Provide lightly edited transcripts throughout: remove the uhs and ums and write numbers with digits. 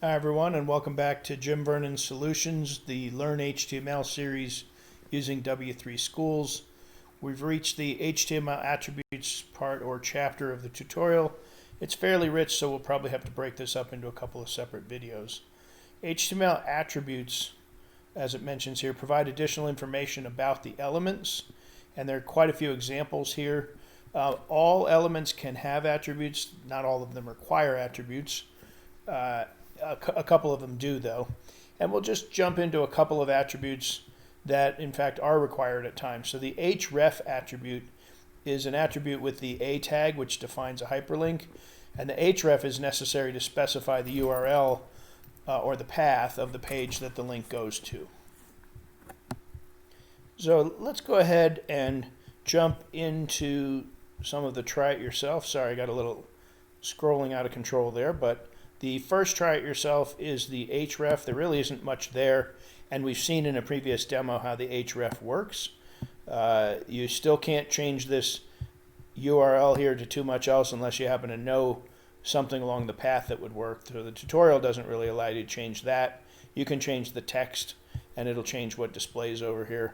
Hi everyone, and welcome back to Jim Vernon's Solutions, the Learn HTML series using W3 Schools. We've reached the HTML attributes part or chapter of the tutorial. It's fairly rich, so we'll probably have to break this up into a couple of separate videos. HTML attributes, as it mentions here, provide additional information about the elements, and there are quite a few examples here. All elements can have attributes, not all of them require attributes. A couple of them do, though. And we'll just jump into a couple of attributes that, in fact, are required at times. So the href attribute is an attribute with the a tag, which defines a hyperlink. And the href is necessary to specify the URL or the path of the page that the link goes to. So let's go ahead and jump into some of the try it yourself. Sorry, I got a little scrolling out of control there, but the first try it yourself is the href. There really isn't much there, and we've seen in a previous demo how the href works. You still can't change this URL here to too much else unless you happen to know something along the path that would work. So the tutorial doesn't really allow you to change that. You can change the text, and it'll change what displays over here.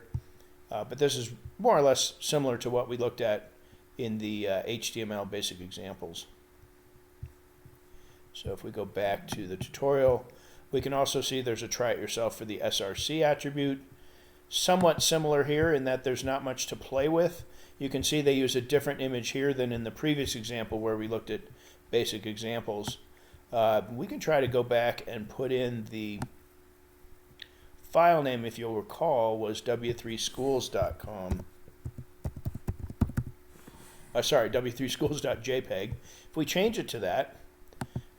But this is more or less similar to what we looked at in the HTML basic examples. So if we go back to the tutorial, we can also see there's a try it yourself for the src attribute. Somewhat similar here in that there's not much to play with. You can see they use a different image here than in the previous example where we looked at basic examples. We can try to go back and put in the file name, if you'll recall, was w3schools.com. Sorry, w3schools.jpg. If we change it to that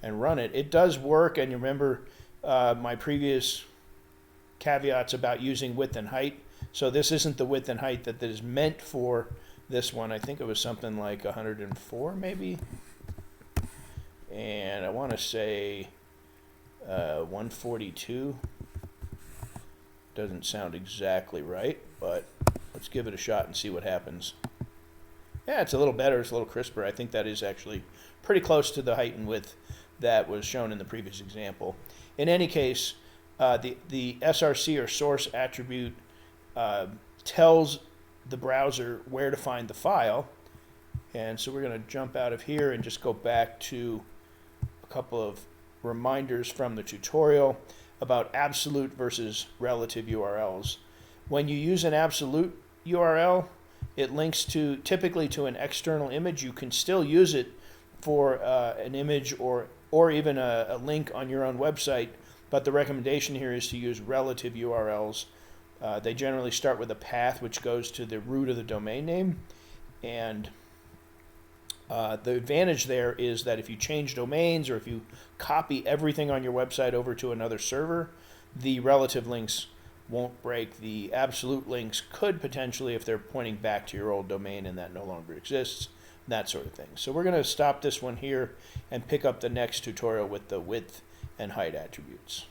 and run it, it does work. And you remember my previous caveats about using width and height. So this isn't the width and height that is meant for this one. I think it was something like 104 maybe. And I want to say 142. Doesn't sound exactly right, but let's give it a shot and see what happens. Yeah, it's a little better. It's a little crisper. I think that is actually pretty close to the height and width that was shown in the previous example. In any case, the src or source attribute tells the browser where to find the file. And so we're going to jump out of here and just go back to a couple of reminders from the tutorial about absolute versus relative URLs. When you use an absolute URL, it links typically to an external image. You can still use it for an image or even a link on your own website, but the recommendation here is to use relative URLs. They generally start with a path which goes to the root of the domain name, and the advantage there is that if you change domains or if you copy everything on your website over to another server, the relative links won't break. The absolute links could potentially, if they're pointing back to your old domain and that no longer exists, that sort of thing. So we're going to stop this one here and pick up the next tutorial with the width and height attributes.